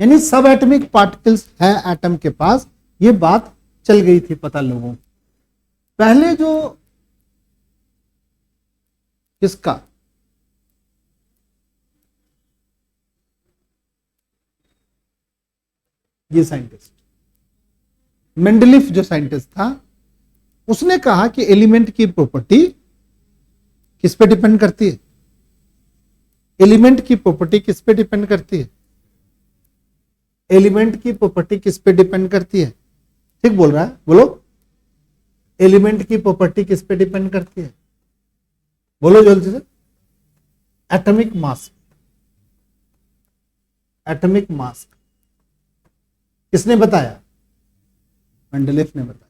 यानी सब atomic particles है एटम के पास, ये बात चल गई थी पता लोगों को। पहले जो किसका ये साइंटिस्ट मेंडलीफ जो साइंटिस्ट था, उसने कहा कि एलिमेंट की प्रॉपर्टी किस पे डिपेंड करती है, एलिमेंट की प्रॉपर्टी किस पे डिपेंड करती है, एलिमेंट की प्रॉपर्टी किस पे डिपेंड करती है, ठीक बोल रहा है, बोलो, एलिमेंट की प्रॉपर्टी किस पे डिपेंड करती है, बोलो जल्दी से, एटॉमिक मास, एटॉमिक मास किसने बताया, मेंडलीफ ने बताया।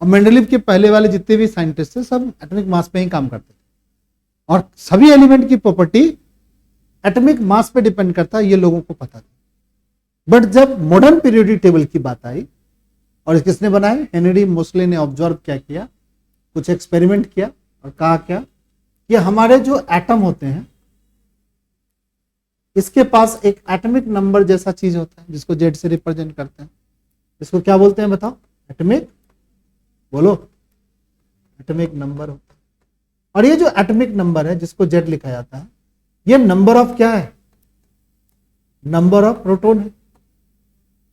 और मेंडलीफ के पहले वाले जितने भी साइंटिस्ट थे सब एटॉमिक मास पे ही काम करते थे, और सभी एलिमेंट की प्रॉपर्टी एटॉमिक मास पे डिपेंड करता है, ये लोगों को पता था। बट जब मॉडर्न पीरियोडिक टेबल की बात आई, और किसने बनाया, हेनरी मोसले ने ऑब्जर्व क्या किया, कुछ एक्सपेरिमेंट किया और कहा क्या कि हमारे जो एटम होते हैं इसके पास एक एटॉमिक नंबर जैसा चीज होता है जिसको जेड से रिप्रेजेंट करते हैं, इसको क्या बोलते हैं बताओ, एटॉमिक, बोलो, एटॉमिक नंबर होता है। और ये जो एटॉमिक नंबर है जिसको जेड लिखा जाता है, ये नंबर ऑफ क्या है, नंबर ऑफ प्रोटॉन है।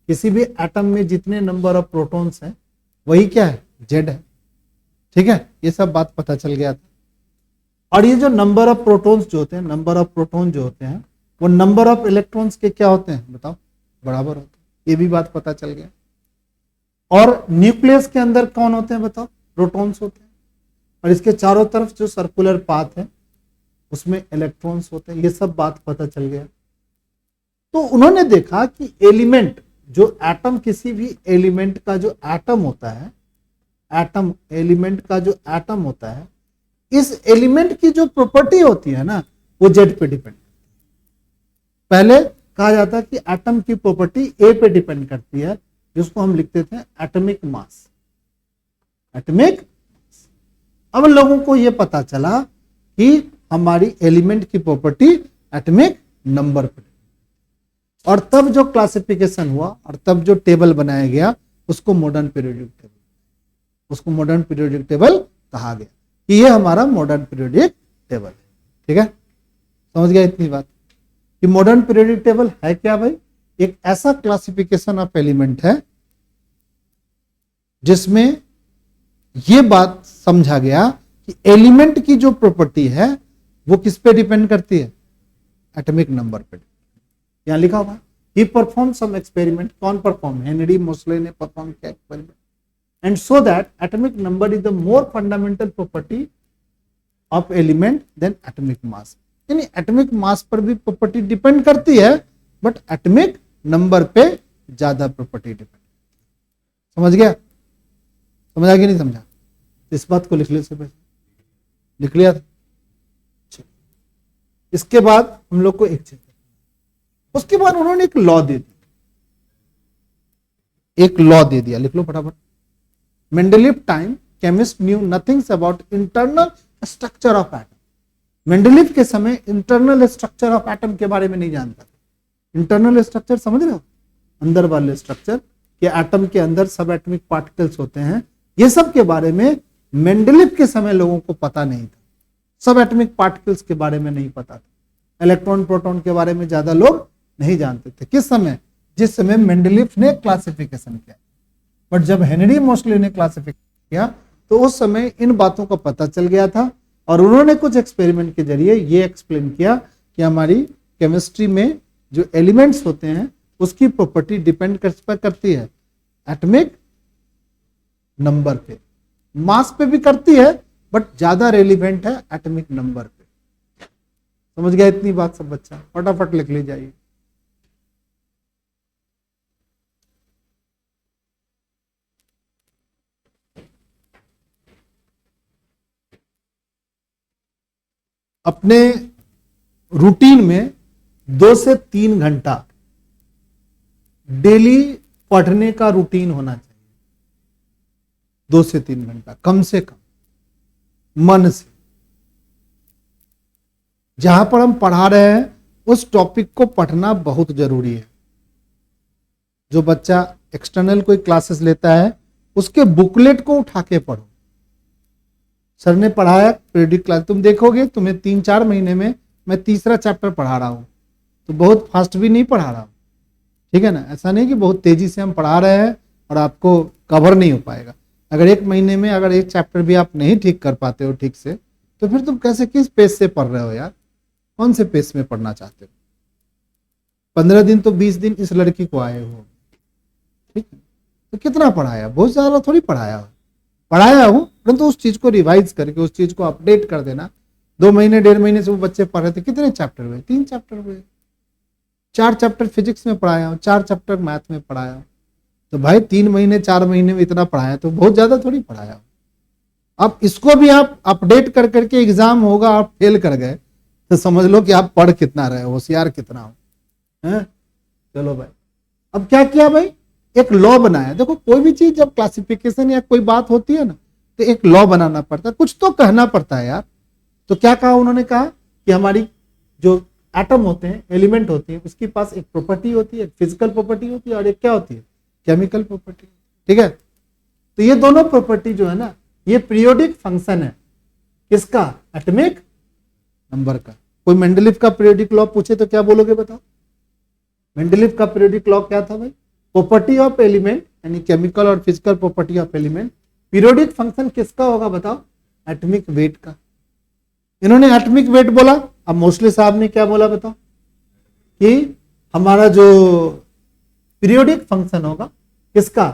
किसी भी एटम में जितने नंबर ऑफ प्रोटॉन्स हैं वही क्या है, जेड है, ठीक है, ये सब बात पता चल गया था। और ये जो नंबर ऑफ प्रोटॉन्स जो होते हैं, नंबर ऑफ प्रोटॉन जो होते हैं वो नंबर ऑफ इलेक्ट्रॉन्स के क्या होते हैं बताओ, बराबर होते हैं, ये भी बात पता चल गया। और न्यूक्लियस के अंदर कौन होते हैं बताओ, प्रोटॉन्स होते हैं, और इसके चारों तरफ जो सर्कुलर पाथ है उसमें इलेक्ट्रॉन्स होते हैं, ये सब बात पता चल गया। तो उन्होंने देखा कि एलिमेंट जो एटम, किसी भी एलिमेंट का जो एटम होता है, एटम एलिमेंट का जो एटम होता है, इस एलिमेंट की जो प्रॉपर्टी होती है ना वो जेड पे डिपेंड। पहले कहा जाता है कि एटम की प्रॉपर्टी ए पे डिपेंड करती है, जिसको हम लिखते थे एटॉमिक मास, एटॉमिक। अब लोगों को यह पता चला कि हमारी एलिमेंट की प्रॉपर्टी एटॉमिक नंबर पे, और तब जो क्लासिफिकेशन हुआ और तब जो टेबल बनाया गया उसको मॉडर्न पीरियोडिक टेबल, उसको मॉडर्न पीरियोडिक टेबल कहा गया कि ये हमारा मॉडर्न पीरियोडिक टेबल है, ठीक है, समझ गया इतनी बात कि मॉडर्न पीरियोडिक टेबल है क्या भाई, एक ऐसा क्लासिफिकेशन ऑफ एलिमेंट है जिसमें यह बात समझा गया कि एलिमेंट की जो प्रॉपर्टी है वो किस पे डिपेंड करती है, एटॉमिक नंबर पे। यहां लिखा हुआ ही परफॉर्म सम एक्सपेरिमेंट, कौन परफॉर्म, हेनरी मोसले ने परफॉर्म किया experiment, and so that atomic number is the more fundamental property of element than atomic mass. यानी एटॉमिक मास पर भी प्रॉपर्टी डिपेंड करती है, बट एटॉमिक नंबर पे ज्यादा प्रॉपर्टी डिपेंड। समझ गया, समझा कि नहीं समझा, इस बात को लिख ले से पहले, लिख लिया था। इसके बाद हम लोग को एक चीज, उसके बाद उन्होंने एक लॉ दे दिया, एक लॉ दे दिया, लिख लो फटाफट। Mendeleev time chemist knew nothing about internal structure of atom. Mendeleev के समय इंटरनल स्ट्रक्चर ऑफ एटम के बारे में नहीं जानता। इंटरनल स्ट्रक्चर समझ रहे हो, अंदर वाले स्ट्रक्चर के एटम के अंदर सब एटॉमिक पार्टिकल्स होते हैं, ये सब के बारे में मेंडलीफ के समय लोगों को पता नहीं था। सब एटॉमिक पार्टिकल्स के बारे में नहीं पता था, इलेक्ट्रॉन प्रोटॉन के बारे में ज्यादा लोग नहीं जानते थे। किस समय, जिस समय मेंडलीफ ने क्लासिफिकेशन किया। बट जब हेनरी मोसले ने क्लासिफिकेशन किया तो उस समय इन बातों का पता चल गया था, और उन्होंने कुछ एक्सपेरिमेंट के जरिए ये एक्सप्लेन किया कि हमारी केमिस्ट्री में जो एलिमेंट्स होते हैं उसकी प्रॉपर्टी डिपेंड करती है एटॉमिक नंबर पे, मास पे भी करती है, बट ज्यादा रेलिवेंट है एटॉमिक नंबर पे। समझ गया इतनी बात सब बच्चा, फटाफट लिख ले जाइए। अपने रूटीन में 2 से 3 घंटा डेली पढ़ने का रूटीन होना चाहिए। 2 से 3 घंटा कम से कम मन से। जहां पर हम पढ़ा रहे हैं उस टॉपिक को पढ़ना बहुत जरूरी है। जो बच्चा एक्सटर्नल कोई क्लासेस लेता है उसके बुकलेट को उठा के पढ़ो। सर ने पढ़ाया पीरियडिक क्लास, तुम देखोगे तुम्हें 3-4 महीने में मैं तीसरा चैप्टर पढ़ा रहा हूँ, तो बहुत फास्ट भी नहीं पढ़ा रहा हूँ, ठीक है ना। ऐसा नहीं कि बहुत तेजी से हम पढ़ा रहे हैं और आपको कवर नहीं हो पाएगा। अगर 1 महीने में अगर एक चैप्टर भी आप नहीं ठीक कर पाते हो ठीक से, तो फिर तुम कैसे किस पेज से पढ़ रहे हो यार, कौन से पेज में पढ़ना चाहते हो। 15 दिन तो 20 दिन इस लड़की को आए हो, ठीक है, तो कितना पढ़ाया, बहुत ज्यादा थोड़ी पढ़ाया हूँ, परंतु उस चीज को रिवाइज करके उस चीज को अपडेट कर देना। 2 महीने 1.5 महीने से वो बच्चे पढ़ रहे थे, कितने चैप्टर हुए, 3 चैप्टर हुए। 4 चैप्टर फिजिक्स में पढ़ाया हूँ, 4 चैप्टर मैथ में पढ़ाया हूँ। तो भाई 3 महीने 4 महीने में इतना पढ़ाया तो बहुत ज्यादा थोड़ी पढ़ाया हूँ। अब इसको भी आप अपडेट कर करके एग्जाम होगा, आप फेल कर गए तो समझ लो कि आप पढ़ कितना रहे, होशियार कितना हो, हैं। चलो भाई, अब क्या किया भाई, एक लॉ बनाया। देखो कोई भी चीज जब क्लासिफिकेशन या कोई बात होती है ना, तो एक लॉ बनाना पड़ता है, कुछ तो कहना पड़ता है यार। तो क्या कहा उन्होंने, कहा कि हमारी जो एटम होते हैं, एलिमेंट होती है, उसके पास एक प्रॉपर्टी होती है, एक फिजिकल प्रॉपर्टी होती है और एक क्या होती है, केमिकल प्रॉपर्टी, ठीक है। तो ये दोनों प्रॉपर्टी जो है ना, ये पीरियोडिक फंक्शन है किसका, एटॉमिक नंबर का। कोई मेंडलीव का पीरियोडिक लॉ पूछे तो क्या बोलोगे बताओ। मेंडलीव का पीरियोडिक लॉ क्या था भाई, प्रॉपर्टी ऑफ एलिमेंट यानी केमिकल और physical property of element. Periodic function किसका होगा बताओ, एटॉमिक वेट का। इन्होंने एटॉमिक वेट बोला, अब मोस्टली साहब ने क्या बोला बताओ, कि हमारा जो पीरियोडिक फंक्शन होगा किसका,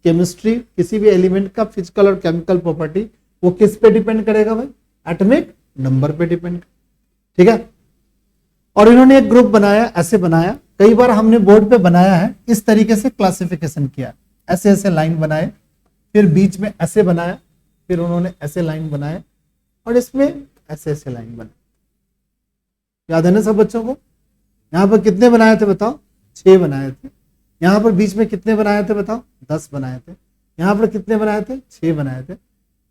केमिस्ट्री, किसी भी एलिमेंट का फिजिकल और केमिकल प्रॉपर्टी, वो किस पे डिपेंड करेगा भाई, एटॉमिक नंबर पे डिपेंड, ठीक है। और इन्होंने एक ग्रुप बनाया, ऐसे बनाया, कई बार हमने बोर्ड पे बनाया है, इस तरीके से क्लासिफिकेशन किया, ऐसे ऐसे लाइन बनाए, फिर बीच में ऐसे बनाया, फिर उन्होंने ऐसे लाइन बनाए और इसमें ऐसे ऐसे लाइन बनाए। याद है ना सब बच्चों को। यहां पर कितने बनाए थे बताओ, 6 बनाए थे। यहां पर बीच में कितने बनाए थे बताओ, 10 बनाए थे। यहां पर कितने बनाए थे, 6 बनाए थे।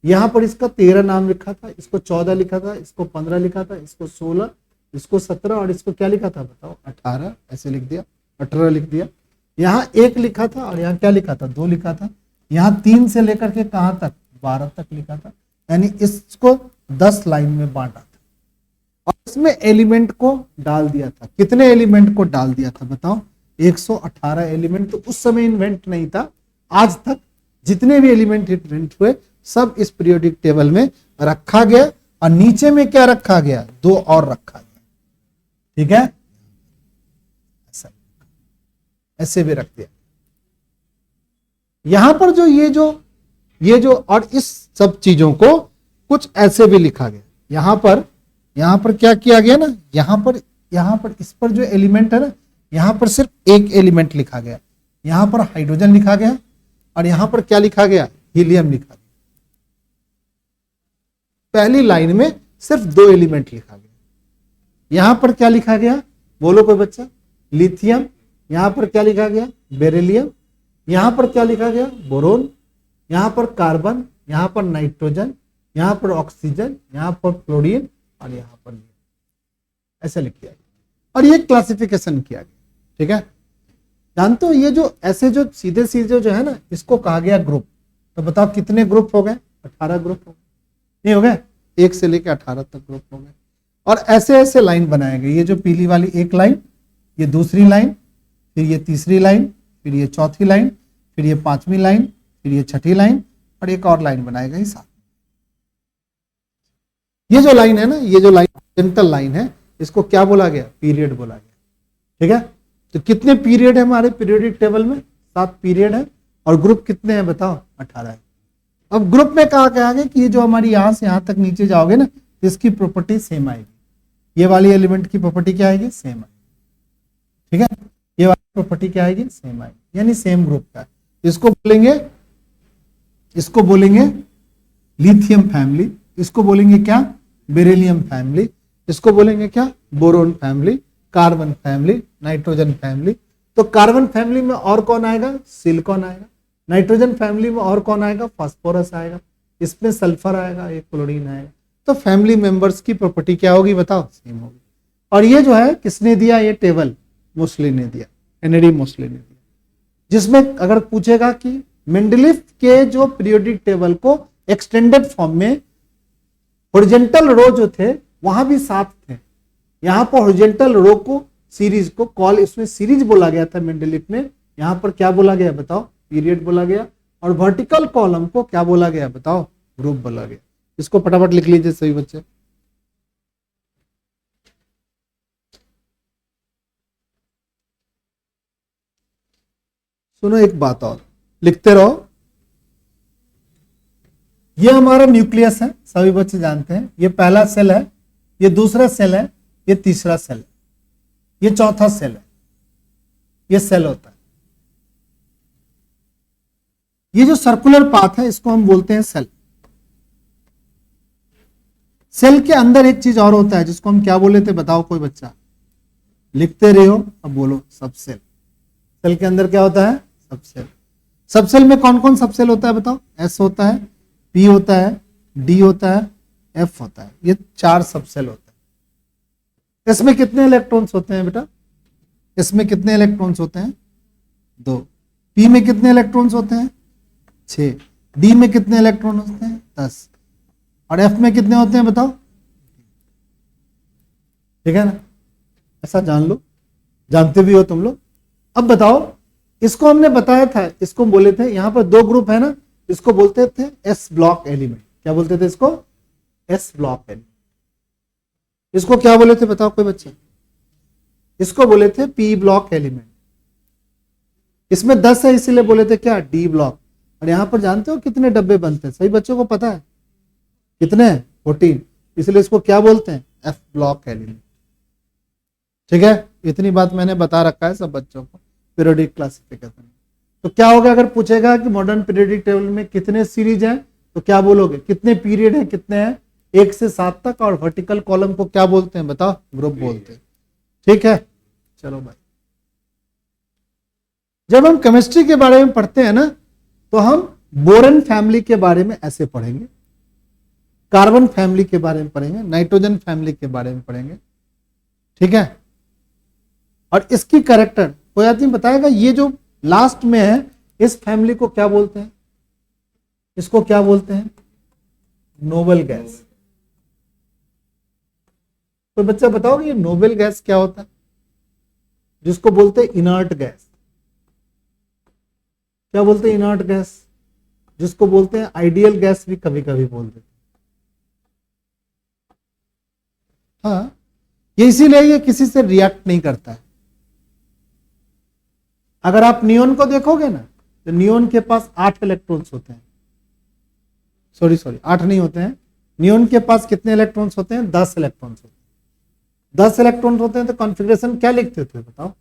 यहां पर इसका 13 नाम लिखा था, इसको 14 लिखा था, इसको 15 लिखा था, इसको 16, इसको 17 और इसको क्या लिखा था बताओ, 18, ऐसे लिख दिया, 18 लिख दिया। यहाँ 1 लिखा था और यहाँ क्या लिखा था, 2 लिखा था। यहाँ 3 से लेकर के कहां तक, 12 तक लिखा था, यानी इसको 10 लाइन में बांटा था और इसमें एलिमेंट को डाल दिया था। कितने एलिमेंट को डाल दिया था बताओ, 118 एलिमेंट। तो उस समय इन्वेंट नहीं था, आज तक जितने भी एलिमेंट इन्वेंट हुए सब इस पीरियोडिक टेबल में रखा गया और नीचे में क्या रखा गया, 2 और रखा गया, ठीक है। ऐसे भी रख दिया। यहां पर जो ये जो और इस सब चीजों को कुछ ऐसे भी लिखा गया। यहां पर क्या किया गया ना, यहां पर इस पर जो एलिमेंट है ना, यहां पर सिर्फ एक एलिमेंट लिखा गया। यहां पर हाइड्रोजन लिखा गया और यहां पर क्या लिखा गया, हीलियम लिखा गया। पहली लाइन में सिर्फ 2 एलिमेंट लिखा गया। यहां पर क्या लिखा गया, बोलो कोई बच्चा, लिथियम। यहां पर क्या लिखा गया, बेरिलियम। यहां पर क्या लिखा गया, बोरोन। यहां पर कार्बन, यहां पर नाइट्रोजन, यहां पर ऑक्सीजन, यहां पर क्लोरीन और यहां पर ऐसे लिख दिया और ये क्लासिफिकेशन किया गया, ठीक है। जानते हो ये जो ऐसे जो सीधे सीधे जो है ना, इसको कहा गया ग्रुप। तो बताओ कितने ग्रुप हो गए, 18 ग्रुप हो गए, नहीं हो गए, 1 से लेकर 18 तक ग्रुप हो गए। और ऐसे ऐसे लाइन बनाए गए, ये जो पीली वाली एक लाइन, ये दूसरी लाइन, फिर ये तीसरी लाइन, फिर ये चौथी लाइन, फिर ये 5वीं लाइन, फिर ये 6ठी लाइन और एक और लाइन बनाई गई 7। ये जो लाइन है ना, ये जो लाइन जेंटल लाइन है, इसको क्या बोला गया, पीरियड बोला गया, ठीक है। तो कितने पीरियड है हमारे पीरियोडिक टेबल में, 7 पीरियड है। और ग्रुप कितने हैं बताओ, 18 है। अब ग्रुप में कहा गया है कि ये जो हमारी यहां से यहां तक नीचे जाओगे ना, तो इसकी प्रॉपर्टी सेम आएगी। ये वाली एलिमेंट की प्रॉपर्टी क्या आएगी, सेम आएगी, ठीक है। ये वाली प्रॉपर्टी क्या आएगी, सेम आएगी, यानी सेम ग्रुप का। इसको बोलेंगे लिथियम फैमिली, इसको बोलेंगे क्या, बेरिलियम फैमिली, इसको बोलेंगे क्या, boron family, carbon family, nitrogen family. तो कार्बन फैमिली में और कौन आएगा, सिलिकॉन आएगा। नाइट्रोजन फैमिली में और कौन आएगा, फास्फोरस आएगा। इसमें सल्फर आएगा, एक क्लोरीन आएगा। तो फैमिली मेंबर्स की प्रॉपर्टी क्या होगी बताओ, सेम होगी। और ये जो है किसने दिया, ये टेबल मोस्टली ने दिया, हेनरी मोस्टली ने दिया। जिसमें अगर पूछेगा कि मेंडलीफ के जो पीरियोडिक टेबल को एक्सटेंडेड फॉर्म में हॉरिजॉन्टल रो जो थे वहां भी 7 थे, यहां पर हॉरिजॉन्टल रो को सीरीज को कॉल इसमें सीरीज बोला गया था मेंडलीफ में, यहां पर क्या बोला गया बताओ, पीरियड बोला गया, और वर्टिकल कॉलम को क्या बोला गया बताओ, ग्रुप बोला गया। इसको फटाफट लिख लीजिए सभी बच्चे। सुनो एक बात और, लिखते रहो। ये हमारा न्यूक्लियस है, सभी बच्चे जानते हैं, ये पहला सेल है, ये दूसरा सेल है, ये तीसरा सेल है, ये चौथा सेल है, ये सेल होता है। ये जो सर्कुलर पाथ है इसको हम बोलते हैं सेल। सेल के अंदर एक चीज और होता है जिसको हम क्या बोले थे बताओ कोई बच्चा, लिखते रहे हो, अब बोलो, सबसेल। सेल के अंदर क्या होता है, सबसेल। सबसेल में कौन कौन सबसेल होता है बताओ, एस होता है, पी होता है, डी होता है, एफ होता है, ये 4 सबसेल होते हैं। इसमें कितने इलेक्ट्रॉन्स होते हैं बेटा, इसमें कितने इलेक्ट्रॉन्स होते हैं, 2। पी में कितने इलेक्ट्रॉन्स होते हैं, 6। डी में कितने इलेक्ट्रॉन होते हैं, 10। और एफ में कितने होते हैं बताओ, ठीक है ना, ऐसा जान लो, जानते भी हो तुम लोग। अब बताओ, इसको हमने बताया था, इसको बोले थे यहां पर 2 ग्रुप है ना, इसको बोलते थे एस ब्लॉक एलिमेंट। क्या बोलते थे इसको, एस ब्लॉक एलिमेंट। इसको क्या बोले थे बताओ कोई बच्चे, इसको बोले थे पी ब्लॉक एलिमेंट। इसमें 10 है इसीलिए बोले थे क्या, डी ब्लॉक। और यहां पर जानते हो कितने डब्बे बनते हैं, सही बच्चों को पता है कितने, 14, इसलिए इसको क्या बोलते हैं, एफ ब्लॉक एलिमेंट। ठीक है, इतनी बात मैंने बता रखा है सब बच्चों को पीरियोडिक क्लासिफिकेशन। तो क्या होगा अगर पूछेगा कि मॉडर्न पीरियोडिक टेबल में कितने सीरीज हैं, तो क्या बोलोगे, कितने पीरियड हैं, कितने हैं, 1 से 7 तक। और वर्टिकल कॉलम को क्या बोलते हैं बताओ, ग्रुप बोलते हैं। ठीक है, चलो भाई, जब हम केमिस्ट्री के बारे में पढ़ते हैं ना, तो हम बोरन फैमिली के बारे में ऐसे पढ़ेंगे, कार्बन फैमिली के बारे में पढ़ेंगे, नाइट्रोजन फैमिली के बारे में पढ़ेंगे। ठीक है, और इसकी कैरेक्टर कोई आदमी बताएगा, ये जो लास्ट में है इस फैमिली को क्या बोलते हैं, इसको क्या बोलते हैं, नोबल गैस। तो बच्चा बताओगे ये नोबल गैस क्या होता है, जिसको बोलते हैं इनर्ट गैस। क्या बोलते हैं, इनर्ट गैस, जिसको बोलते हैं आइडियल गैस भी कभी कभी बोल देते हैं। हाँ, ये इसीलिए ये किसी से रिएक्ट नहीं करता है। अगर आप नियोन को देखोगे ना, तो नियोन के पास 8 इलेक्ट्रॉन्स होते हैं, सॉरी 8 नहीं होते हैं, नियोन के पास कितने इलेक्ट्रॉन्स होते हैं, 10 इलेक्ट्रॉन्स होते हैं। 10 इलेक्ट्रॉन्स होते हैं तो कॉन्फ़िगरेशन क्या लिखते थे बताओ,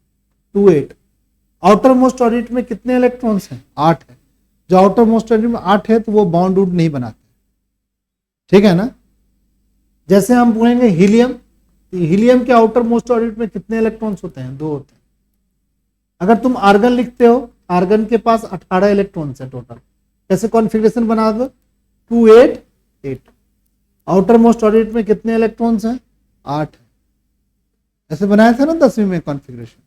2-8। आउटर मोस्ट ऑर्बिट में कितने इलेक्ट्रॉन्स हैं, 8 है। जो आउटर मोस्ट ऑर्बिट में 8 है तो वो बॉन्ड वुड नहीं बनाते, ठीक है ना। जैसे हम बोलेंगे हीलियम, हीलियम के आउटर मोस्ट ऑर्बिट में कितने इलेक्ट्रॉन्स होते हैं, 2 होते हैं। अगर तुम आर्गन लिखते हो, आर्गन के पास 18 इलेक्ट्रॉन्स है टोटल। कैसे कॉन्फ़िगरेशन बना दो, 2-8-8। आउटर मोस्ट ऑर्बिट में कितने इलेक्ट्रॉन्स हैं, 8 है। ऐसे बनाया था ना 10वीं में कॉन्फ़िगरेशन।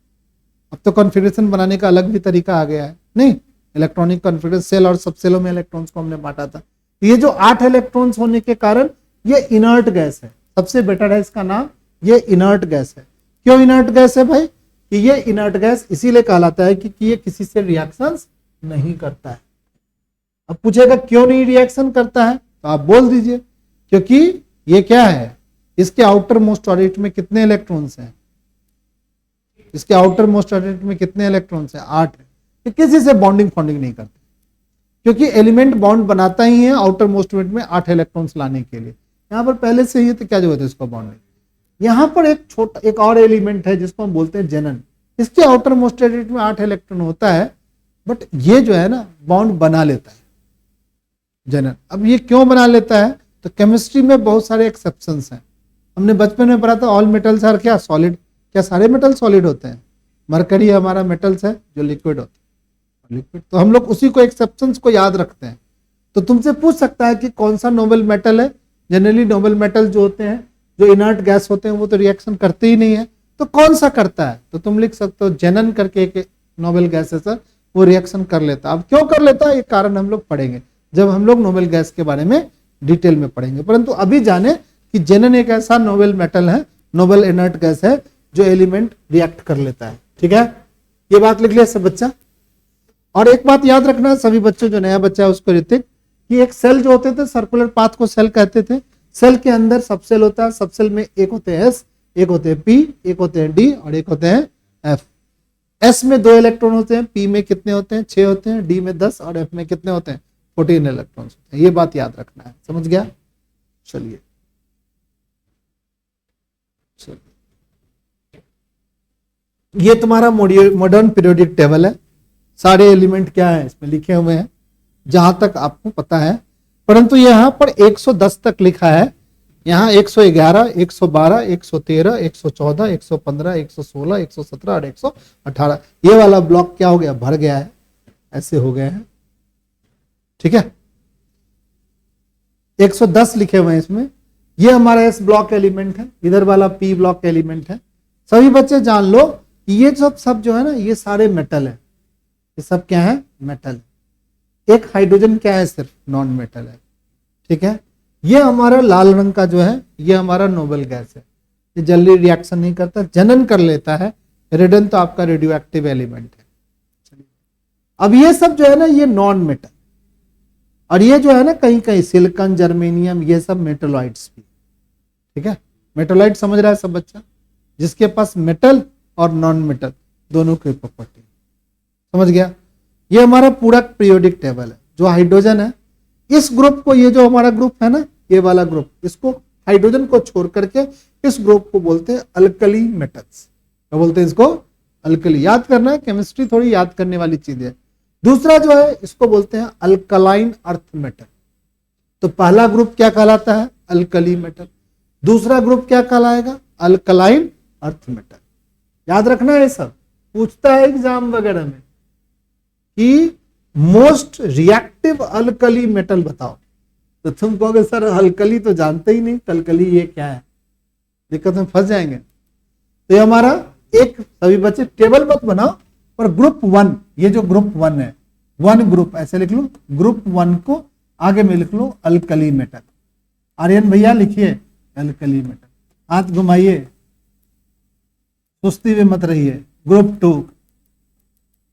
अब तो कॉन्फ़िगरेशन बनाने का अलग भी तरीका आ गया है, नहीं, इलेक्ट्रॉनिक कॉन्फ़िगरेशन, सेल और सबसेलों में इलेक्ट्रॉन्स को हमने बांटा था। ये जो 8 इलेक्ट्रॉन्स होने के कारण ये इनर्ट गैस है, सबसे बेटर है इसका नाम, ये इनर्ट गैस है। क्यों इनर्ट गैस है भाई, कि ये इनर्ट गैस इसीलिए कहलाता है कि ये किसी से रिएक्शंस नहीं करता है। अब पूछेगा क्यों नहीं रिएक्शन करता है, तो आप बोल दीजिए, क्योंकि ये क्या है, इसके आउटर मोस्ट ऑर्बिट में कितने इलेक्ट्रॉन्स हैं, इसके आउटर मोस्ट ऑर्बिट में कितने इलेक्ट्रॉन्स हैं, 8 है। ये किसी से बॉन्डिंग फॉन्डिंग नहीं करते, क्योंकि एलिमेंट बॉन्ड बनाता ही है आउटर मोस्ट ऑर्बिट में 8 इलेक्ट्रॉन्स लाने के लिए। यहां पर पहले से ही, तो क्या जरूरत है इसको बॉन्डिंग। यहां पर एक और एलिमेंट है जिसको हम बोलते हैं जेनन, इसके आउटर मोस्ट ऑर्बिट में 8 इलेक्ट्रॉन होता है, बट ये जो है ना बॉन्ड बना लेता है जेनन। अब ये क्यों बना लेता है, तो केमिस्ट्री में बहुत सारे एक्सेप्शंस हैं। हमने बचपन में पढ़ा था ऑल मेटल्स आर क्या, सॉलिड। क्या सारे मेटल सॉलिड होते हैं, मरकरी हमारा मेटल्स है जो लिक्विड होता है, लिक्विड। तो हम लोग उसी को एक्सेप्शंस को याद रखते हैं। तो तुमसे पूछ सकता है कि कौन सा नोबल मेटल है। जनरली नोबल मेटल जो होते हैं, जो इनर्ट गैस होते हैं, वो तो रिएक्शन करते ही नहीं है, तो कौन सा करता है, तो तुम लिख सकते हो जेनन करके एक नोबल गैस है सर, वो रिएक्शन कर लेता। अब क्यों कर लेता है ये कारण हम लोग पढ़ेंगे जब हम लोग नोबेल गैस के बारे में डिटेल में पढ़ेंगे। परंतु अभी जाने कि जेनन एक ऐसा नोबेल मेटल है, नोबेल इनर्ट गैस है जो एलिमेंट रिएक्ट कर लेता है। ठीक है, ये बात लिख लिया सब बच्चा। और एक बात याद रखना सभी बच्चों, जो नया बच्चा है उसको, ऋतिक, कि एक सेल जो होते थे सर्कुलर पाथ को सेल कहते थे। सेल के अंदर सब सेल होता है, सब सेल में एक होते हैं एस, एक होते हैं पी, एक होते हैं डी और एक होते हैं एफ। एस में 2 इलेक्ट्रॉन होते हैं, पी में कितने होते हैं 6 होते हैं, डी में 10 और एफ में कितने होते हैं 14 इलेक्ट्रॉन्स होते हैं। ये बात याद रखना है, समझ गया। चलिए ये तुम्हारा मॉडर्न पीरियोडिक टेबल है। सारे एलिमेंट क्या है इसमें लिखे हुए हैं जहां तक आपको पता है, परंतु यहां पर 110 तक लिखा है। यहाँ 111, 112, 113, 114, 115, 116, 117 और 118 ये वाला ब्लॉक क्या हो गया, भर गया है, ऐसे हो गए हैं। ठीक है, 110 लिखे हुए हैं इसमें। ये हमारा एस ब्लॉक एलिमेंट है, इधर वाला पी ब्लॉक एलिमेंट है। सभी बच्चे जान लो ये सब जो है ना ये सारे मेटल है, ये सब क्या है मेटल। एक हाइड्रोजन क्या है सिर्फ नॉन मेटल है। ठीक है, ये हमारा लाल रंग का जो है ये हमारा नोबेल गैस है, ये जल्दी रिएक्शन नहीं करता, जनन कर लेता है। रेडन तो आपका रेडियो एक्टिव एलिमेंट है। अब ये सब जो है ना ये नॉन मेटल, और ये जो है ना कहीं कहीं सिलिकॉन, जर्मेनियम, ये सब मेटलॉइड्स भी। ठीक है, मेटलॉइड समझ रहा है सब बच्चा, जिसके पास मेटल और नॉन मेटल दोनों की प्रॉपर्टी, समझ गया। ये हमारा पूरा पीरियोडिक टेबल है। जो हाइड्रोजन है इस ग्रुप को, ये जो हमारा ग्रुप है ना ये वाला ग्रुप, इसको हाइड्रोजन को छोड़ करके इस ग्रुप को बोलते हैं अल्कली मेटल्स। क्या बोलते हैं इसको, अल्कली। याद करना है, केमिस्ट्री थोड़ी याद करने वाली चीज है। दूसरा जो है इसको बोलते हैं अल्कलाइन अर्थ मेटल। तो पहला ग्रुप क्या कहलाता है, अल्कली मेटल। दूसरा ग्रुप क्या कहलाएगा, अल्कलाइन अर्थ मेटल। याद रखना है, सब पूछता है एग्जाम वगैरह में कि मोस्ट रिएक्टिव अल्कली मेटल बताओ, तो तुम कहोगे सर अल्कली तो जानते ही नहीं, अल्कली ये क्या है, दिक्कत में फंस जाएंगे। तो ये हमारा एक, सभी बच्चे टेबल मत बनाओ, पर ग्रुप 1, ये जो ग्रुप 1 है, 1 ग्रुप ऐसे लिख लो, ग्रुप 1 को आगे में लिख लो अल्कली मेटल। आर्यन भैया लिखिए अल्कली मेटल, हाथ घुमाइए, सुस्ती में मत रहिए। ग्रुप 2,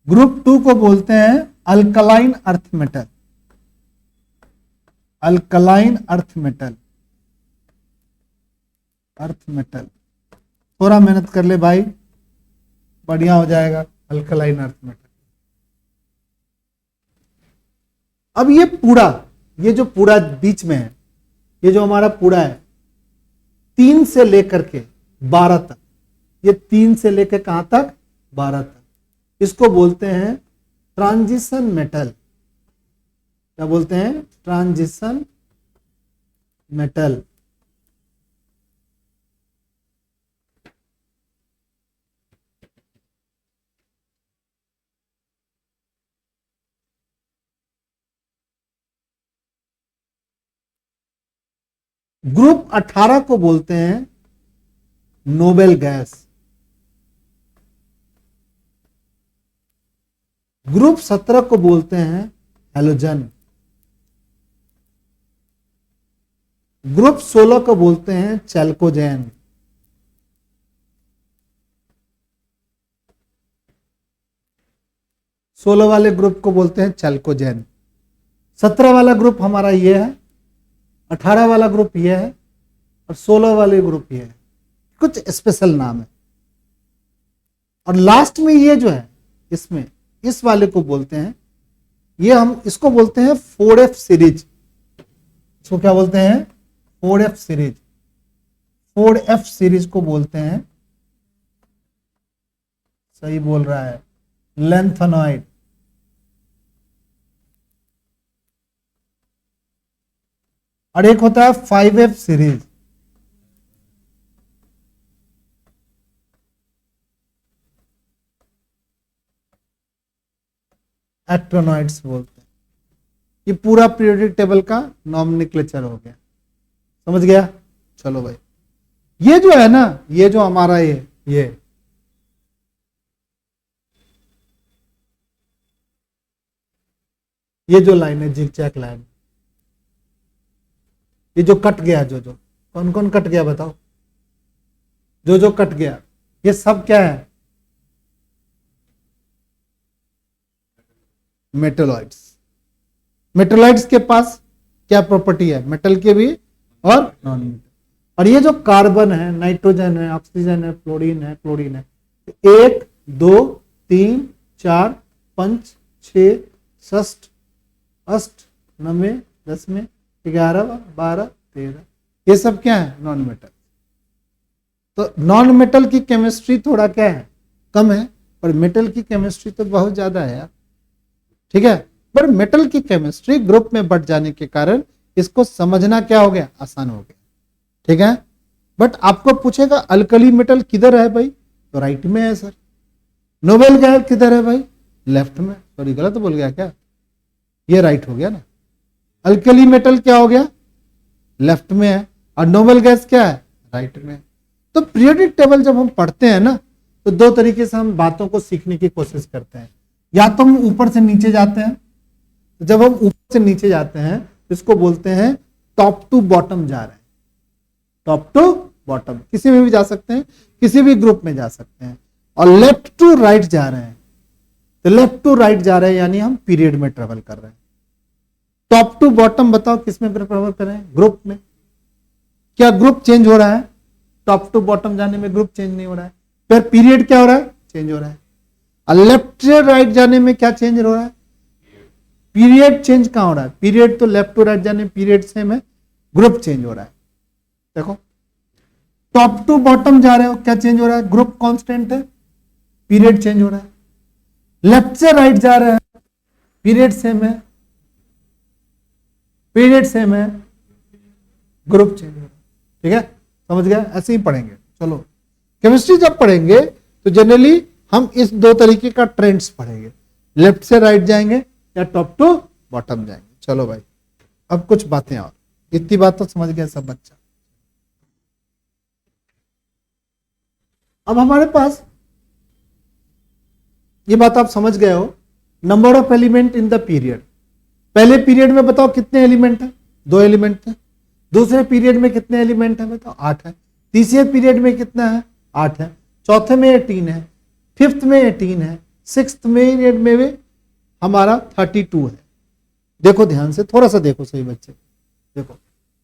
ग्रुप 2 को बोलते हैं alkaline earth metal. Alkaline earth metal, earth metal. थोड़ा मेहनत कर ले भाई, बढ़िया हो जाएगा। Alkaline earth metal. अब ये पूरा, ये जो पूरा बीच में है, ये जो हमारा पूरा है 3 से लेकर के 12 तक, ये 3 से लेकर कहां तक 12 तक, इसको बोलते हैं ट्रांजिशन मेटल। क्या बोलते हैं, ट्रांजिशन मेटल। ग्रुप 18 को बोलते हैं नोबेल गैस। ग्रुप 17 को बोलते हैं हैलोजन। ग्रुप 16 को बोलते हैं चैल्कोजेन। सोलह वाले ग्रुप को बोलते हैं चैल्कोजेन। 17 वाला ग्रुप हमारा ये है, 18 वाला ग्रुप ये है, और 16 वाले ग्रुप ये है। कुछ स्पेशल नाम है। और लास्ट में ये जो है इसमें, इस वाले को बोलते हैं, ये हम इसको बोलते हैं 4F सीरीज। इसको क्या बोलते हैं, 4F सीरीज। 4F सीरीज को बोलते हैं, सही बोल रहा है, लैंथेनॉइड। और एक होता है 5F सीरीज। एक्टिनॉइड्स बोलते हैं। ये पूरा पीरियोडिक टेबल का नॉमेनक्लेचर हो गया, समझ गया। चलो भाई, ये जो है ना, ये जो हमारा ये ये जो लाइन है जिगजैग लाइन, ये जो कट गया, जो कौन कौन कट गया बताओ, जो कट गया, ये सब क्या है, मेटलॉइड्स। मेटलॉइड्स के पास क्या प्रॉपर्टी है, मेटल के भी और नॉन मेटल। और ये जो कार्बन है, नाइट्रोजन है, ऑक्सीजन है, फ्लोरीन है, क्लोरीन है, 1 2 3 4 5 6 7 8 9 10 11 12 13, ये सब क्या है, नॉन मेटल। तो नॉन मेटल की केमिस्ट्री थोड़ा क्या है, कम है, पर मेटल की केमिस्ट्री तो बहुत ज्यादा है यार, ठीक है। पर मेटल की केमिस्ट्री ग्रुप में बढ़ जाने के कारण इसको समझना क्या हो गया, आसान हो गया, ठीक है। बट आपको पूछेगा अल्कली मेटल किधर है भाई, तो राइट में है सर। नोबेल गैस किधर है भाई, लेफ्ट में। सॉरी गलत बोल गया क्या, ये राइट हो गया ना। अल्कली मेटल क्या हो गया, लेफ्ट में है, और नोबेल गैस क्या है, राइट में। तो पीरियोडिक टेबल जब हम पढ़ते हैं ना, तो दो तरीके से हम बातों को सीखने की कोशिश करते हैं। या तो हम ऊपर से नीचे जाते हैं, तो जब हम ऊपर से नीचे जाते हैं इसको बोलते हैं टॉप टू बॉटम जा रहे हैं, टॉप टू बॉटम, किसी में भी जा सकते हैं, किसी भी ग्रुप में जा सकते हैं। और लेफ्ट टू राइट जा रहे हैं, तो लेफ्ट टू राइट जा रहे हैं यानी हम पीरियड में ट्रेवल कर रहे हैं। टॉप टू बॉटम बताओ किस में ट्रेवल कर रहे हैं, ग्रुप में। क्या ग्रुप चेंज हो रहा है, टॉप टू बॉटम जाने में ग्रुप चेंज नहीं हो रहा है। फिर पीरियड क्या हो रहा है, चेंज हो रहा है। और लेफ्ट से राइट जाने में क्या चेंज हो रहा है, पीरियड चेंज कहां हो रहा है, पीरियड तो लेफ्ट टू राइट जाने पीरियड सेम है, ग्रुप चेंज हो रहा है। देखो टॉप टू बॉटम जा रहे हो, क्या चेंज हो रहा है, ग्रुप कांस्टेंट है, पीरियड चेंज हो रहा है। लेफ्ट से राइट जा रहे हैं, पीरियड सेम है, पीरियड सेम है, ग्रुप चेंज हो रहा है, ठीक है, समझ गया। ऐसे ही पढ़ेंगे। चलो केमिस्ट्री जब पढ़ेंगे तो जनरली हम इस दो तरीके का ट्रेंड्स पढ़ेंगे, लेफ्ट से राइट जाएंगे या टॉप टू बॉटम जाएंगे। चलो भाई अब कुछ बातें और, इतनी बात तो समझ गया सब बच्चा। अब हमारे पास ये बात आप समझ गए हो, number of element in the period. पहले पीरियड में बताओ कितने एलिमेंट है, 2 एलिमेंट थे। दूसरे पीरियड में कितने एलिमेंट है बताओ, 8 है। तीसरे पीरियड में कितना है, 8 है। चौथे में 18 है, फिफ्थ में 18 है, सिक्स्थ पीरियड में भी हमारा 32 है। देखो ध्यान से, थोड़ा सा देखो सही बच्चे, देखो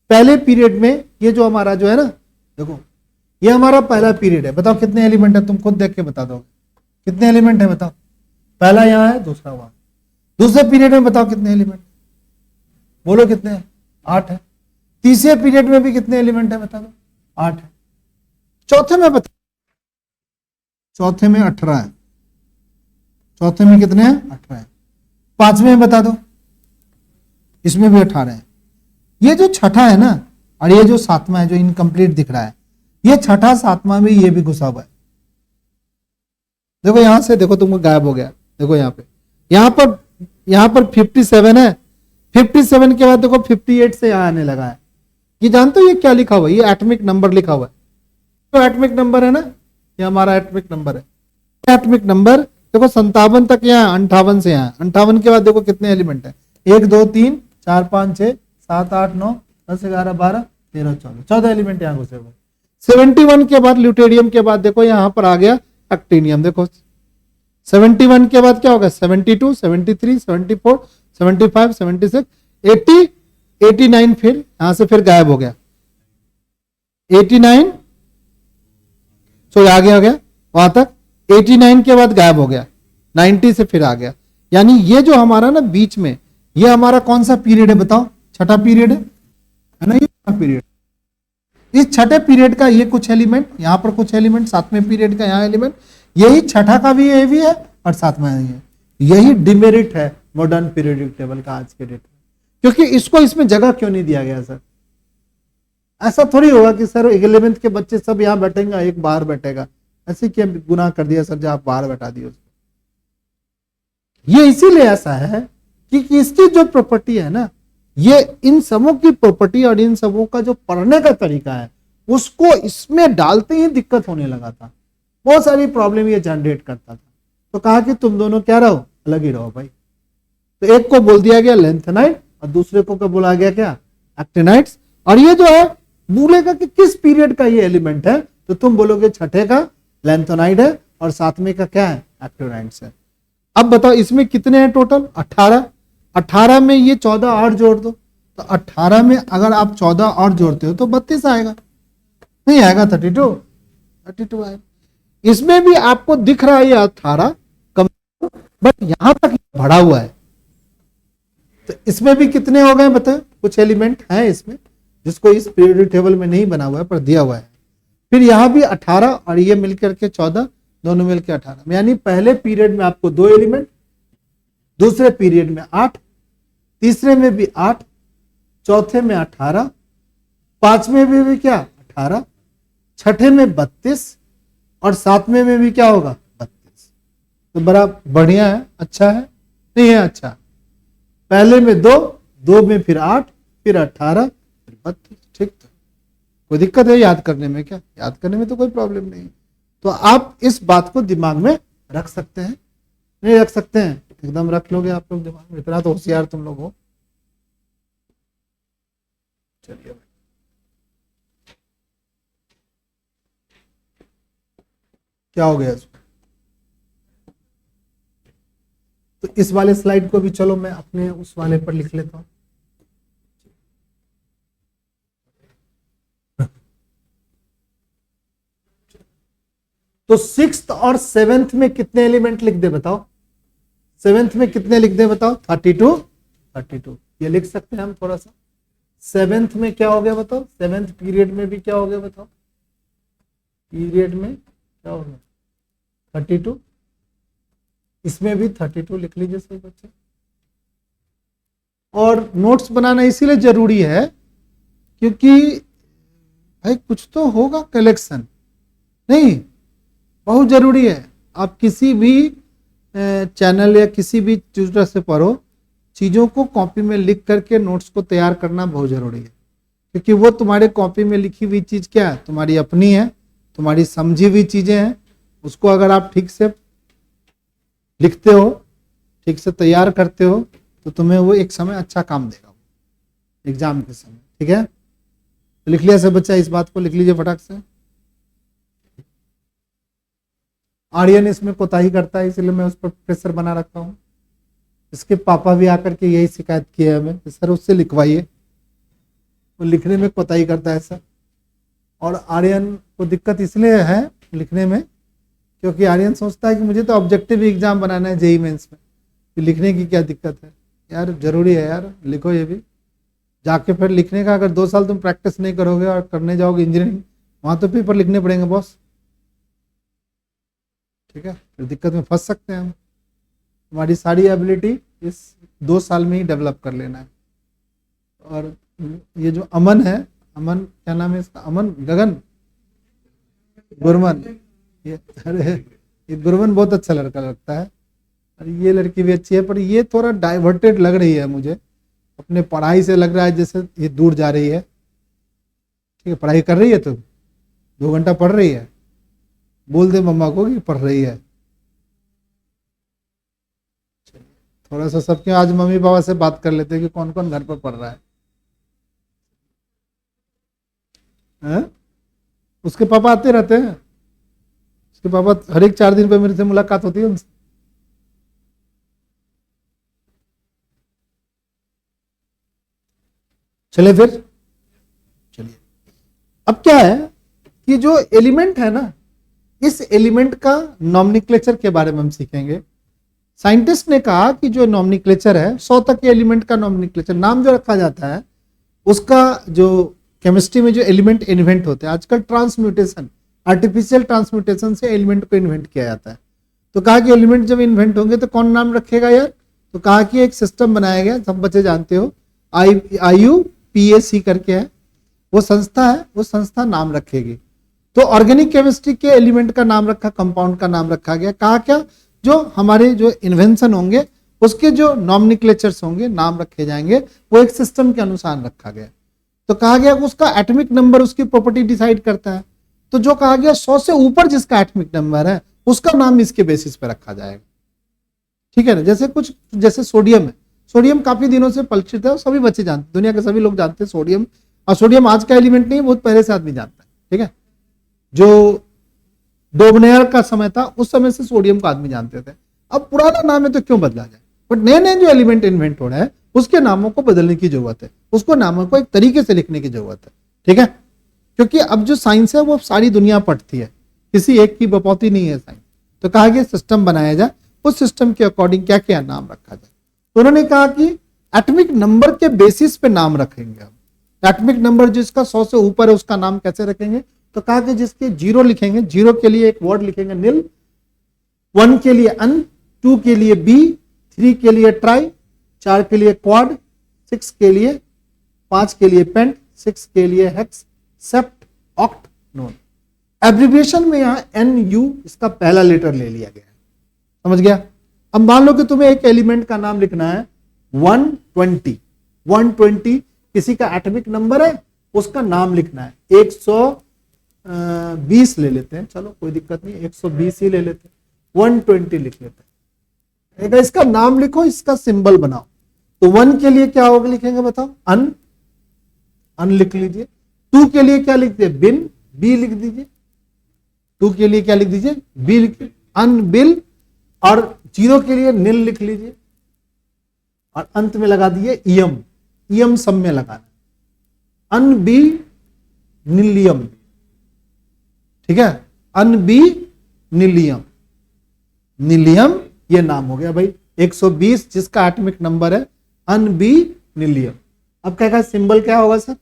पहले पीरियड में ये जो हमारा जो है ना, देखो ये हमारा पहला पीरियड है, बताओ कितने एलिमेंट है, तुम खुद देख के बता दो कितने एलिमेंट है बताओ। पहला यहाँ है, दूसरा वहां। दूसरे पीरियड में बताओ कितने एलिमेंट, बोलो कितने हैं, 8 है। तीसरे पीरियड में भी कितने एलिमेंट है बता दो, 8 है। चौथे में बता, चौथे में 18 है। चौथे में कितने हैं, 18 है। पांचवें में बता दो, इसमें भी 18 है। ये जो छठा है ना, और ये जो सातवां है जो इनकम्प्लीट दिख रहा है, ये छठा सातवां में ये भी घुसा हुआ है। देखो यहां से, देखो तुमको गायब हो गया, देखो यहाँ पे, यहाँ पर 57 है। 57 के बाद देखो 58 से यहाँ आने लगा है। ये जानते हो ये क्या लिखा हुआ है, ये एटॉमिक नंबर लिखा हुआ है। तो एटॉमिक नंबर है ना, ये हमारा एटॉमिक नंबर है। एटॉमिक नंबर देखो 57 तक यहाँ, 58 से यहाँ, 58 के बाद देखो कितने एलिमेंट है, 1 2 3 4 5 6 7 8 9 10 11 12 13 14, 14 एलिमेंट यहाँ घुसे हुए। 71 के बाद ल्यूटेरियम के बाद देखो यहाँ पर आ गया एक्टिनियम। देखो 71 के बाद क्या होगा, 72 73 74 75 76 80 89, फिर यहां से फिर गायब हो गया 89, सो आगे आ गया वहां तक। 89 के बाद गायब हो गया, 90 से फिर आ गया। यानी ये जो हमारा ना बीच में, ये हमारा कौन सा पीरियड है बताओ, छठा पीरियड है ना, ये पीरियड। इस छठे पीरियड का ये कुछ एलिमेंट, यहां पर कुछ एलिमेंट, सातवें पीरियड का यहाँ एलिमेंट, यही छठा का भी ये भी है और सातवां है। यही डिमेरिट है मॉडर्न पीरियडिक टेबल का आज के डेट में, क्योंकि इसको इसमें जगह क्यों नहीं दिया गया सर। ऐसा थोड़ी होगा कि सर 11th के बच्चे सब यहाँ बैठेंगे, एक बाहर बैठेगा, ऐसे क्या गुनाह कर दिया सर जो आप बाहर बैठा दिए उसको। ये इसीलिए ऐसा है कि इसकी जो प्रॉपर्टी है ना, ये इन सबों की प्रॉपर्टी और इन सबों का जो पढ़ने का तरीका है, उसको इसमें डालते ही दिक्कत होने लगा था, बहुत सारी प्रॉब्लम ये जनरेट करता था। तो कहा कि तुम दोनों क्या रहो, अलग ही रहो भाई, तो एक को बोल दिया गया लेंथेनाइट और दूसरे को क्या बोला गया, क्या, एक्टिनाइट्स। और ये जो है बोलेगा कि किस पीरियड का ये एलिमेंट है, तो तुम बोलोगे छठे का लेंथेनाइट है और सातवें का क्या है, एक्टिनाइट्स है। अब बताओ इसमें कितने हैं टोटल, 18। 18 में ये 14 और जोड़ दो, तो 18 में अगर आप 14 और जोड़ते हो तो 32 आएगा, नहीं आएगा 32 आएगा। इसमें भी आपको दिख रहा है ये 18 कम, बट यहां तक बढ़ा हुआ है। तो इसमें भी कितने हो गए बताओ, कुछ एलिमेंट हैं इसमें जिसको इस पीरियोडिक टेबल में नहीं बना हुआ है पर दिया हुआ है। फिर यहां भी 18 और ये मिलकर के 14, दोनों मिलकर 18, यानी पहले पीरियड में आपको 2 एलिमेंट, दूसरे पीरियड में 8, तीसरे में भी 8, चौथे में 18, पांचवें में भी क्या 18, छठे में 32 और सातवें में भी क्या होगा 32। तो बड़ा बढ़िया है, अच्छा है, नहीं है अच्छा। पहले में 2, 2 में फिर 8, फिर 18, फिर 32, ठीक। तो कोई दिक्कत है याद करने में, क्या याद करने में तो कोई प्रॉब्लम नहीं। तो आप इस बात को दिमाग में रख सकते हैं, नहीं रख सकते हैं, एकदम रख लोगे आप लोग दिमाग में, इतना तो होशियार तुम लोग हो। चलिए क्या हो गया इसमें, तो इस वाले स्लाइड को भी चलो मैं अपने उस वाले पर लिख लेता हूं। तो 6th और 7th में कितने एलिमेंट लिख दे बताओ, 7th में कितने लिख दे बताओ, 32 ये लिख सकते हैं हम थोड़ा सा। 7th में क्या हो गया बताओ, 7th पीरियड में भी क्या हो गया बताओ, पीरियड में क्या हो गया 32, इसमें भी 32 लिख लीजिए सही बच्चे। और नोट्स बनाना इसीलिए जरूरी है क्योंकि भाई कुछ तो होगा कलेक्शन, नहीं बहुत जरूरी है। आप किसी भी चैनल या किसी भी ट्यूटर से पढ़ो, चीज़ों को कॉपी में लिख करके नोट्स को तैयार करना बहुत ज़रूरी है, क्योंकि वो तुम्हारे कॉपी में लिखी हुई चीज़ क्या है, तुम्हारी अपनी है, तुम्हारी समझी हुई चीज़ें हैं। उसको अगर आप ठीक से लिखते हो, ठीक से तैयार करते हो, तो तुम्हें वो एक समय अच्छा काम देगा एग्जाम के समय, ठीक है। तो लिख लिया सब बच्चा, इस बात को लिख लीजिए फटाक से। आर्यन इसमें कोताही करता है, इसलिए मैं उस पर प्रेशर बना रखा हूँ। इसके पापा भी आकर के यही शिकायत की है हमें, सर उससे लिखवाइए, वो लिखने में कोताही करता है सर। और आर्यन को दिक्कत इसलिए है लिखने में क्योंकि आर्यन सोचता है कि मुझे तो ऑब्जेक्टिव एग्जाम बनाना है जेईई मेंस में, कि लिखने की क्या दिक्कत है। यार जरूरी है यार, लिखो ये भी जाके। फिर लिखने का अगर 2 साल तुम प्रैक्टिस नहीं करोगे और करने जाओगे इंजीनियरिंग, वहां तो पेपर लिखने पड़ेंगे बॉस, ठीक है। फिर दिक्कत में फंस सकते हैं हम। हमारी सारी एबिलिटी इस 2 साल में ही डेवलप कर लेना है। और ये जो अमन है, अमन क्या नाम है इसका, अमन गगन गुरमन, ये अरे ये गुरमन बहुत अच्छा लड़का लगता है, और ये लड़की भी अच्छी है, पर ये थोड़ा डाइवर्टेड लग रही है मुझे, अपने पढ़ाई से लग रहा है जैसे ये दूर जा रही है। ठीक है, पढ़ाई कर रही है तुम, 2 घंटा पढ़ रही है, बोल दे मम्मा को कि पढ़ रही है। थोड़ा सा सबके आज मम्मी पापा से बात कर लेते हैं कि कौन कौन घर पर पढ़ रहा है? उसके पापा आते रहते हैं, उसके पापा हर एक 4 दिन पे मेरे से मुलाकात होती है उनसे। चले फिर, चलिए अब क्या है कि जो एलिमेंट है ना, इस एलिमेंट का नॉमेनक्लेचर के बारे में हम सीखेंगे। साइंटिस्ट ने कहा कि जो नॉमेनक्लेचर है 100 तक के एलिमेंट का नॉमेनक्लेचर, नाम जो रखा जाता है उसका, जो केमिस्ट्री में जो एलिमेंट इन्वेंट होते हैं, आजकल ट्रांसम्यूटेशन, आर्टिफिशियल ट्रांसम्यूटेशन से एलिमेंट को इन्वेंट किया जाता है। तो कहा कि एलिमेंट जब इन्वेंट होंगे तो कौन नाम रखेगा यार, तो कहा कि एक सिस्टम बनाया गया, सब बच्चे जानते हो, IUPAC करके है, वो संस्था है, वो संस्था नाम रखेगी। तो ऑर्गेनिक केमिस्ट्री के एलिमेंट का नाम रखा, कंपाउंड का नाम रखा गया। कहा क्या, जो हमारे जो इन्वेंशन होंगे उसके जो नॉमेनक्लेचर्स होंगे, नाम रखे जाएंगे, वो एक सिस्टम के अनुसार रखा गया। तो कहा गया कि उसका एटॉमिक नंबर उसकी प्रॉपर्टी डिसाइड करता है। तो जो कहा गया 100 से ऊपर जिसका एटॉमिक नंबर है उसका नाम इसके बेसिस पे रखा जाएगा, ठीक है ना। जैसे कुछ, जैसे सोडियम है, सोडियम काफी दिनों से परिचित है, सभी बच्चे जानते, दुनिया के सभी लोग जानते हैं सोडियम। और सोडियम आज का एलिमेंट नहीं, बहुत पहले से आदमी जानता है, ठीक है। जो डोबनेयर का समय था उस समय से सोडियम को आदमी जानते थे। अब पुराना नाम है तो क्यों बदला जाए, बट नए नए जो एलिमेंट इन्वेंट हो रहा है उसके नामों को बदलने की जरूरत है, उसको नामों को एक तरीके से लिखने की जरूरत है, ठीक है। क्योंकि अब जो साइंस है वो सारी दुनिया पढ़ती है, किसी एक की बपौती नहीं है साइंस। तो कहा कि सिस्टम बनाया जाए, उस सिस्टम के अकॉर्डिंग क्या क्या नाम रखा जाए। तो उन्होंने कहा कि एटॉमिक नंबर के बेसिस पे नाम रखेंगे हम। एटॉमिक नंबर जिसका 100 से ऊपर है उसका नाम कैसे रखेंगे, तो कहा कि जिसके 0 लिखेंगे, 0 के लिए एक वर्ड लिखेंगे नील, 1 के लिए अन, 2 के लिए बी, 3 के लिए ट्राई, 4 के लिए क्वाड, 6 के लिए, 5 के लिए पेंट, 6 के लिए हेक्स, सेप्ट, ऑक्ट, नोन। एब्रिविएशन में यहां NU इसका पहला लेटर ले लिया गया है, समझ गया। अब मान लो कि तुम्हें एक एलिमेंट का नाम लिखना है 120, 120 किसी का एटॉमिक नंबर है, उसका नाम लिखना है। 120 ले लेते हैं, चलो कोई दिक्कत नहीं, 120 ही ले लेते हैं, 120 लिख लेते हैं। इसका नाम लिखो, इसका सिंबल बनाओ। तो 1 के लिए क्या होगा लिखेंगे बताओ, अन, अन लिख लीजिए। 2 के लिए क्या लिख दिए, बिन, बी लिख दीजिए। 2 के लिए क्या लिख दीजिए, बी लिख, अन बिल। और 0 के लिए नील लिख लीजिए और अंत में लगा दिए इयम, इयम सब में लगाना, अन बी नीलियम, ठीक है, अन बी नीलियम, नीलियम ये नाम हो गया भाई। 120 जिसका एटॉमिक नंबर है, अन बी नीलियम। अब क्या कहा, सिंबल क्या होगा सर,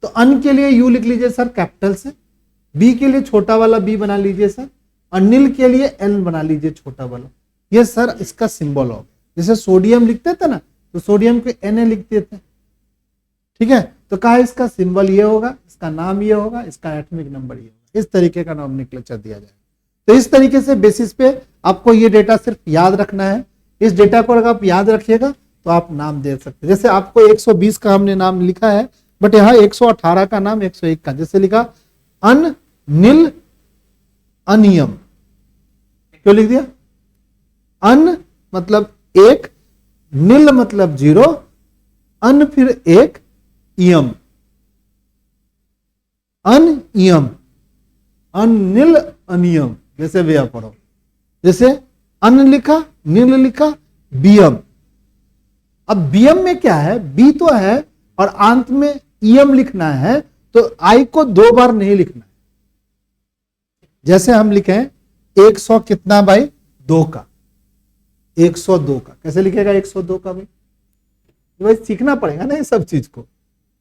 तो अन के लिए यू लिख लीजिए सर कैपिटल से, बी के लिए छोटा वाला बी बना लीजिए सर, और नील के लिए एन बना लीजिए छोटा वाला। ये सर इसका सिंबल होगा। जैसे सोडियम लिखते थे ना, तो सोडियम को Na लिखते थे, ठीक है। तो कहा इसका सिंबल ये होगा, इसका नाम ये होगा, इसका एटॉमिक नंबर ये होगा। इस तरीके का नॉमेनक्लेचर दिया जाए। तो इस तरीके से बेसिस पे आपको ये डेटा सिर्फ याद रखना है। इस डेटा को अगर आप याद रखिएगा तो आप नाम दे सकते हैं। जैसे आपको 120 का हमने नाम लिखा है, बट यहाँ 118 का नाम 101 का, जैसे लिखा अन नील अनियम, क्यों लिख दिया, अन मतलब एक, नील मतलब 0, अन फिर एक, इयम, अनियम, अनिल अनियम, जैसे भी आप पढ़ो। जैसे अन लिखा, नील लिखा, बियम। अब बियम में क्या है, बी तो है और अंत में इयम लिखना है, तो आई को 2 बार नहीं लिखना है। जैसे हम लिखें 100 कितना भाई 2 का, 102 का कैसे लिखेगा, 102 का भाई सीखना पड़ेगा ना ये सब चीज को।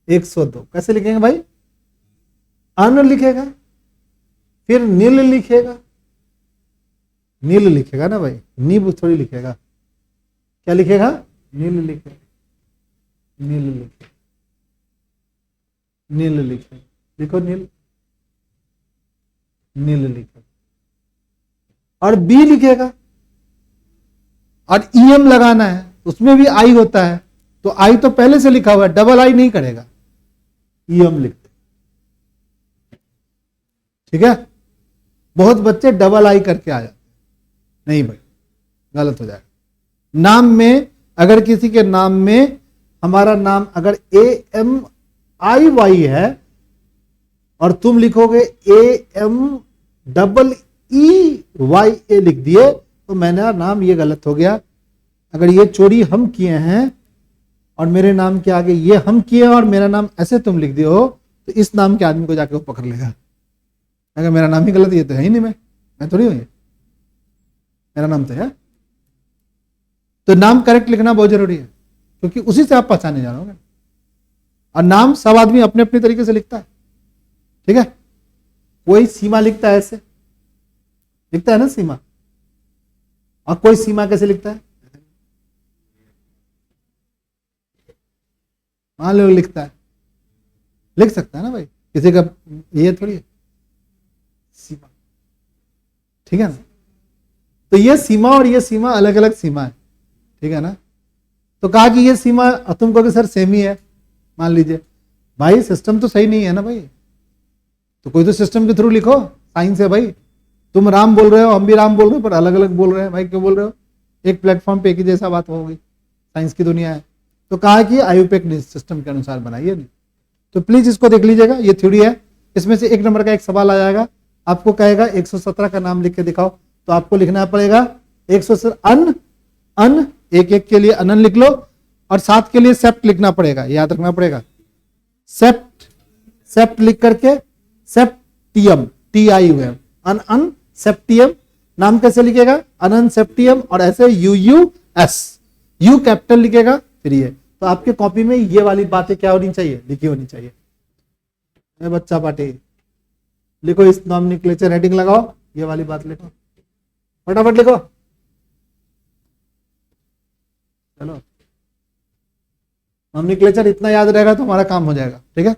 102 कैसे लिखेंगे भाई, अन लिखेगा, फिर नील लिखेगा, नील लिखेगा ना भाई, नीब थोड़ी लिखेगा, क्या लिखेगा, नील लिखेगा, नील लिखेगा, नील लिखेगा, लिखो नील, नील लिखेगा। और बी लिखेगा और ईएम लगाना है, उसमें भी आई होता है, तो आई तो पहले से लिखा हुआ है, डबल आई नहीं करेगा, ईएम लिखते, ठीक है। बहुत बच्चे डबल आई करके आ जाते, नहीं भाई गलत हो जाएगा। नाम में अगर किसी के नाम में हमारा नाम अगर AMIY है और तुम लिखोगे AMEEYA लिख दिए तो मैंने नाम ये गलत हो गया। अगर ये चोरी हम किए हैं और मेरे नाम के आगे ये हम किए और मेरा नाम ऐसे तुम लिख दिए हो, तो इस नाम के आदमी को जाके वो पकड़ लेगा। अगर मेरा नाम ही गलत, ये तो है ही नहीं, मैं थोड़ी हूं, मेरा नाम तो है। तो नाम करेक्ट लिखना बहुत जरूरी है, क्योंकि उसी से आप पहचाने जाओगे। और नाम सब आदमी अपने अपने तरीके से लिखता है, ठीक है। कोई सीमा लिखता है, ऐसे लिखता है ना सीमा, और कोई सीमा कैसे लिखता है, मान लो लिखता है, लिख सकता है ना भाई, किसी का ये थोड़ी है सीमा, ठीक है ना। तो ये सीमा और ये सीमा अलग अलग सीमा है, ठीक है ना। तो कहा कि ये सीमा तुम कहोगे सर सेम ही है, मान लीजिए भाई सिस्टम तो सही नहीं है ना भाई, तो कोई तो सिस्टम के थ्रू लिखो, साइंस है भाई। तुम राम बोल रहे हो, हम भी राम बोल रहे हो, पर अलग अलग बोल रहे हैं भाई, क्यों बोल रहे हो, एक प्लेटफॉर्म पे एक ही जैसा बात होगी, साइंस की दुनिया है। तो कहा कि आईयूपैक सिस्टम के अनुसार बनाइए नहीं। तो प्लीज इसको देख लीजिएगा, ये थ्योरी है। इसमें से 1 नंबर का एक सवाल आ जाएगा, आपको कहेगा 117 का नाम लिख के दिखाओ, तो आपको लिखना पड़ेगा 117 अन, एक के लिए अनन लिख लो, और 7 के लिए सेप्ट लिखना पड़ेगा, याद रखना पड़ेगा। सेप्ट लिख करके सेप्टियम, TIUM, अन सेप्टियम। नाम कैसे लिखेगा? अनन सेप्टियम, और ऐसे UUS, यू कैपिटल लिखेगा फिर ये। तो आपके कॉपी में ये वाली बातें क्या होनी चाहिए? लिखी होनी चाहिए। बच्चा पार्टी लिखो, इस नॉमेनक्लेचर हेडिंग लगाओ, ये वाली बात लिखो, फटाफट लिखो। चलो, नॉमेनक्लेचर इतना याद रहेगा तो हमारा काम हो जाएगा, ठीक है।